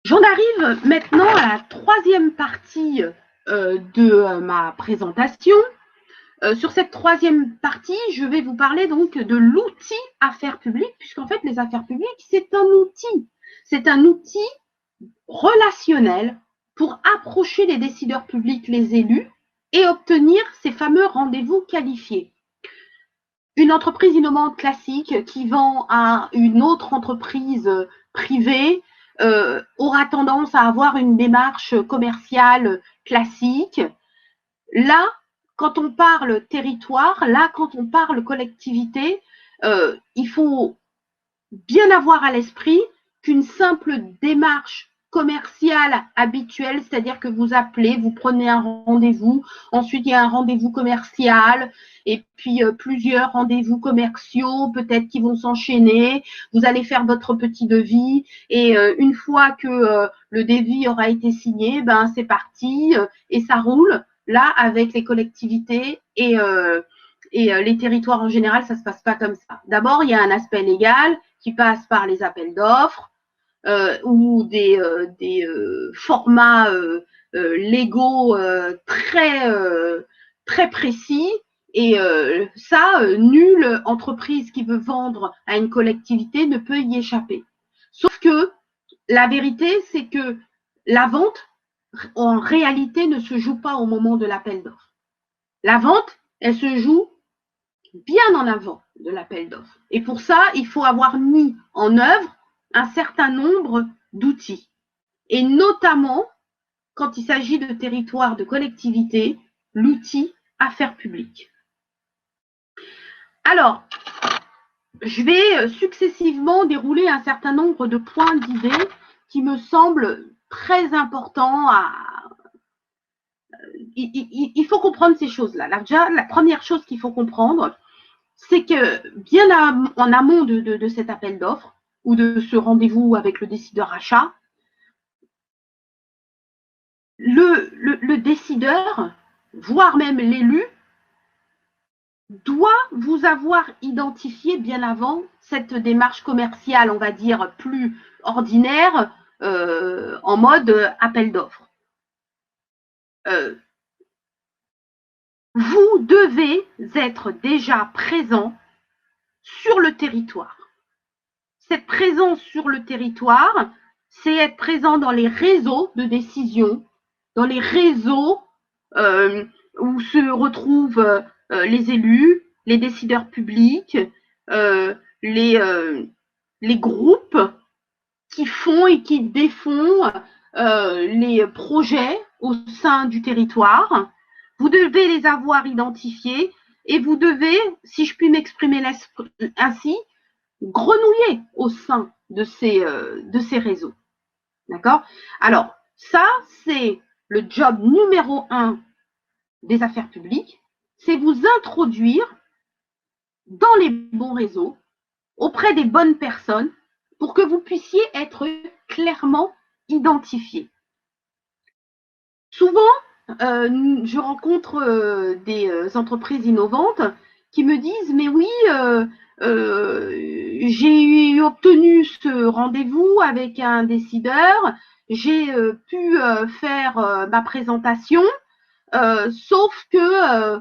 J'en arrive maintenant à la troisième partie de ma présentation. Sur cette troisième partie, je vais vous parler donc de l'outil affaires publiques, puisqu'en fait, les affaires publiques, c'est un outil. C'est un outil relationnel pour approcher les décideurs publics, les élus, et obtenir ces fameux rendez-vous qualifiés. Une entreprise innovante classique qui vend à une autre entreprise privée aura tendance à avoir une démarche commerciale classique. Là, quand on parle territoire, là, quand on parle collectivité, il faut bien avoir à l'esprit qu'une simple démarche commerciale habituelle, c'est-à-dire que vous appelez, vous prenez un rendez-vous, ensuite il y a un rendez-vous commercial, et puis plusieurs rendez-vous commerciaux, peut-être qui vont s'enchaîner, vous allez faire votre petit devis, et une fois que le devis aura été signé, ben c'est parti, et ça roule, là, avec les collectivités et les territoires en général, ça ne se passe pas comme ça. D'abord, il y a un aspect légal qui passe par les appels d'offres ou des formats légaux très précis. Et ça, nulle entreprise qui veut vendre à une collectivité ne peut y échapper. Sauf que la vérité, c'est que la vente, en réalité, ne se joue pas au moment de l'appel d'offres. La vente, elle se joue bien en avant de l'appel d'offres. Et pour ça, il faut avoir mis en œuvre un certain nombre d'outils. Et notamment, quand il s'agit de territoires de collectivité, l'outil affaires publiques. Alors, je vais successivement dérouler un certain nombre de points d'idées qui me semblent très importants il faut comprendre ces choses-là. Déjà, la première chose qu'il faut comprendre, c'est que bien en amont de cet appel d'offres ou de ce rendez-vous avec le décideur achat, le décideur, voire même l'élu, doit vous avoir identifié bien avant cette démarche commerciale, on va dire, plus ordinaire, en mode appel d'offres. Vous devez être déjà présent sur le territoire. Cette présence sur le territoire, c'est être présent dans les réseaux de décision, dans les réseaux où se retrouvent les élus, les décideurs publics, les groupes qui font et qui défont les projets au sein du territoire. Vous devez les avoir identifiés et vous devez, si je puis m'exprimer ainsi, grenouiller au sein de ces réseaux. D'accord? Alors, ça, c'est le job numéro 1 des affaires publiques, c'est vous introduire dans les bons réseaux, auprès des bonnes personnes, pour que vous puissiez être clairement identifié. Souvent, je rencontre des entreprises innovantes qui me disent, mais oui, j'ai obtenu ce rendez-vous avec un décideur, j'ai pu faire ma présentation, sauf que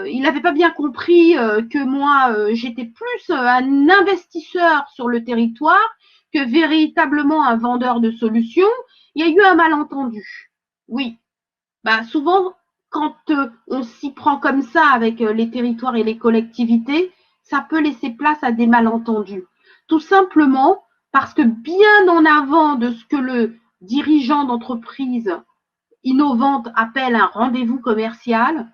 il n'avait pas bien compris que moi, j'étais plus un investisseur sur le territoire que véritablement un vendeur de solutions. Il y a eu un malentendu. Oui, bah souvent, quand on s'y prend comme ça avec les territoires et les collectivités, ça peut laisser place à des malentendus. Tout simplement parce que bien en avant de ce que le dirigeant d'entreprise innovante appelle un rendez-vous commercial,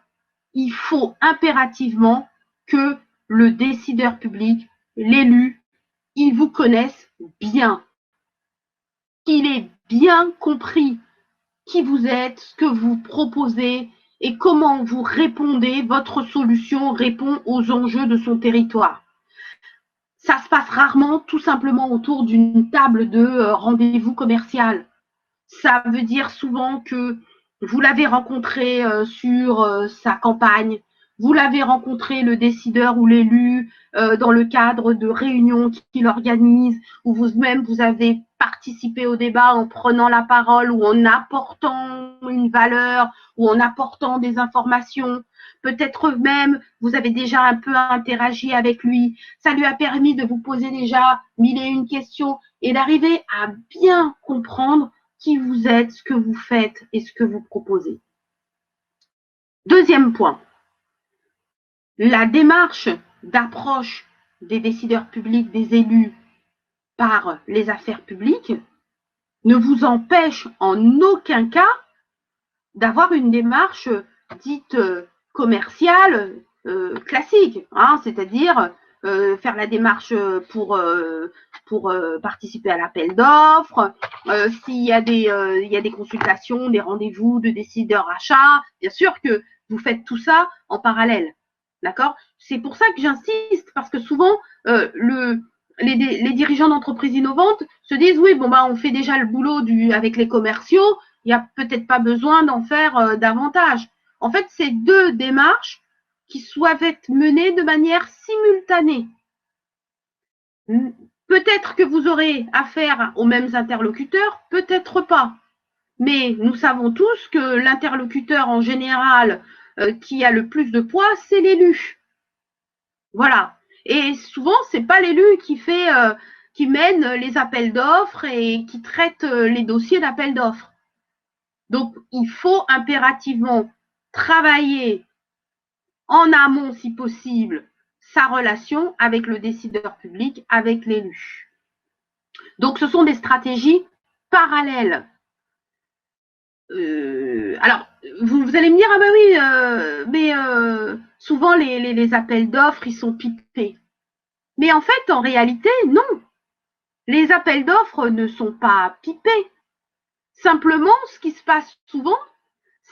il faut impérativement que le décideur public, l'élu, il vous connaisse bien, qu'il ait bien compris qui vous êtes, ce que vous proposez et comment vous répondez, votre solution répond aux enjeux de son territoire. Ça se passe rarement tout simplement autour d'une table de rendez-vous commercial. Ça veut dire souvent que vous l'avez rencontré sur sa campagne, vous l'avez rencontré le décideur ou l'élu dans le cadre de réunions qu'il organise, ou vous-même vous avez participer au débat en prenant la parole ou en apportant une valeur ou en apportant des informations. Peut-être même vous avez déjà un peu interagi avec lui. Ça lui a permis de vous poser déjà 1001 questions et d'arriver à bien comprendre qui vous êtes, ce que vous faites et ce que vous proposez. Deuxième point, la démarche d'approche des décideurs publics, des élus par les affaires publiques ne vous empêche en aucun cas d'avoir une démarche dite commerciale classique, hein, c'est-à-dire faire la démarche pour participer à l'appel d'offres, s'il y a des consultations, des rendez-vous de décideurs achats, bien sûr que vous faites tout ça en parallèle, d'accord? C'est pour ça que j'insiste, parce que souvent les dirigeants d'entreprises innovantes se disent oui, bon bah on fait déjà le boulot avec les commerciaux, il n'y a peut-être pas besoin d'en faire davantage. En fait, c'est deux démarches qui doivent être menées de manière simultanée. Peut-être que vous aurez affaire aux mêmes interlocuteurs, peut-être pas. Mais nous savons tous que l'interlocuteur en général qui a le plus de poids, c'est l'élu. Voilà. Et souvent, c'est pas l'élu qui mène les appels d'offres et qui traite les dossiers d'appels d'offres. Donc, il faut impérativement travailler en amont, si possible, sa relation avec le décideur public, avec l'élu. Donc, ce sont des stratégies parallèles. Alors, vous allez me dire, ah ben oui, mais souvent les appels d'offres, ils sont pipés. Mais en fait, en réalité, non. Les appels d'offres ne sont pas pipés. Simplement, ce qui se passe souvent,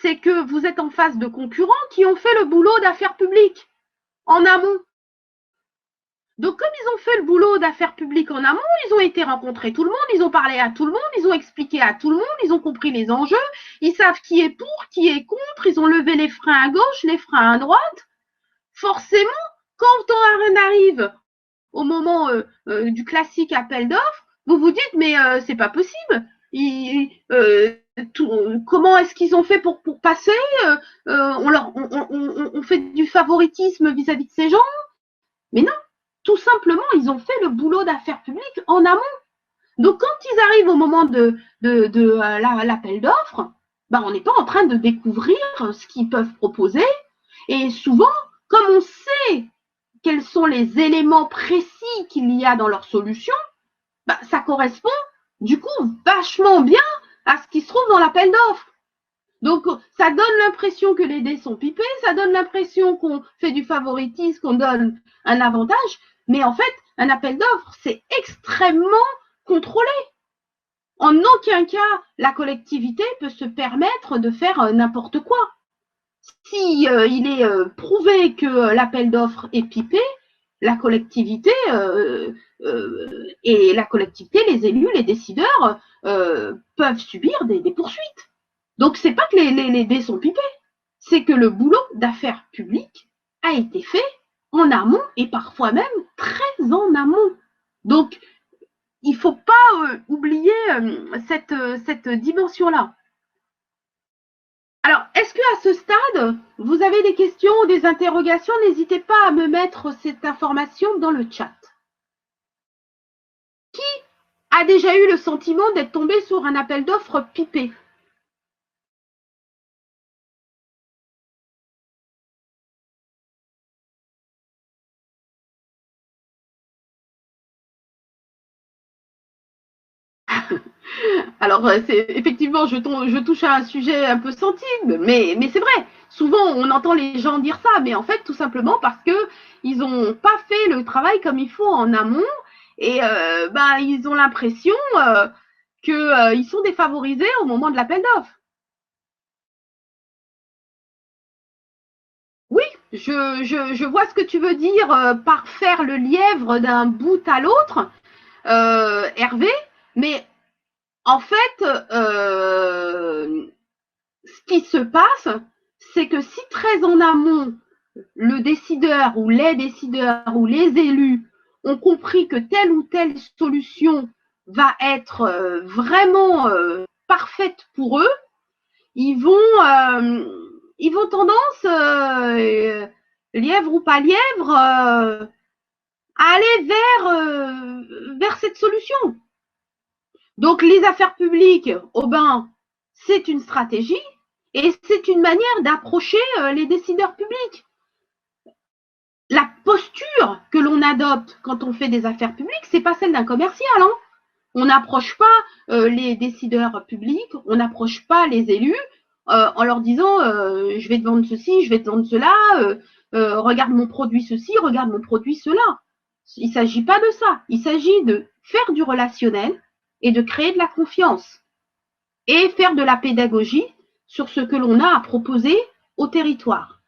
c'est que vous êtes en face de concurrents qui ont fait le boulot d'affaires publiques en amont. Donc, comme ils ont fait le boulot d'affaires publiques en amont, ils ont été rencontrer tout le monde, ils ont parlé à tout le monde, ils ont expliqué à tout le monde, ils ont compris les enjeux, ils savent qui est pour, qui est contre, ils ont levé les freins à gauche, les freins à droite. Forcément, quand on arrive au moment du classique appel d'offres, vous vous dites mais c'est pas possible. Comment est-ce qu'ils ont fait pour passer on fait du favoritisme vis-à-vis de ces gens. Mais non, tout simplement, ils ont fait le boulot d'affaires publiques en amont. Donc, quand ils arrivent au moment de l'appel d'offres, ben, on n'est pas en train de découvrir ce qu'ils peuvent proposer. Et souvent, comme on sait quels sont les éléments précis qu'il y a dans leur solution, ben, ça correspond du coup vachement bien à ce qui se trouve dans l'appel d'offres. Donc, ça donne l'impression que les dés sont pipés, ça donne l'impression qu'on fait du favoritisme, qu'on donne un avantage, mais en fait, un appel d'offres, c'est extrêmement contrôlé. En aucun cas, la collectivité peut se permettre de faire n'importe quoi. Si il est prouvé que l'appel d'offres est pipé, la collectivité les élus, les décideurs peuvent subir des poursuites. Donc, c'est pas que les dés sont pipés, c'est que le boulot d'affaires publiques a été fait en amont et parfois même très en amont. Donc, il ne faut pas oublier cette dimension-là. Alors, est-ce qu'à ce stade, vous avez des questions ou des interrogations? N'hésitez pas à me mettre cette information dans le chat. Qui a déjà eu le sentiment d'être tombé sur un appel d'offres pipé? Alors, effectivement, je touche à un sujet un peu sensible, mais c'est vrai. Souvent, on entend les gens dire ça, mais en fait, tout simplement parce qu'ils n'ont pas fait le travail comme il faut en amont et ils ont l'impression qu'ils sont défavorisés au moment de l'appel d'offres. Oui, je vois ce que tu veux dire par faire le lièvre d'un bout à l'autre, Hervé, mais en fait, ce qui se passe, c'est que si très en amont, le décideur ou les élus ont compris que telle ou telle solution va être vraiment parfaite pour eux, ils vont tendance, lièvre ou pas lièvre, à aller vers cette solution. Donc, les affaires publiques, c'est une stratégie et c'est une manière d'approcher les décideurs publics. La posture que l'on adopte quand on fait des affaires publiques, c'est pas celle d'un commercial. Hein. On n'approche pas les décideurs publics, on n'approche pas les élus en leur disant je vais te vendre ceci, je vais te vendre cela, regarde mon produit ceci, regarde mon produit cela. Il ne s'agit pas de ça. Il s'agit de faire du relationnel et de créer de la confiance et faire de la pédagogie sur ce que l'on a à proposer au territoire.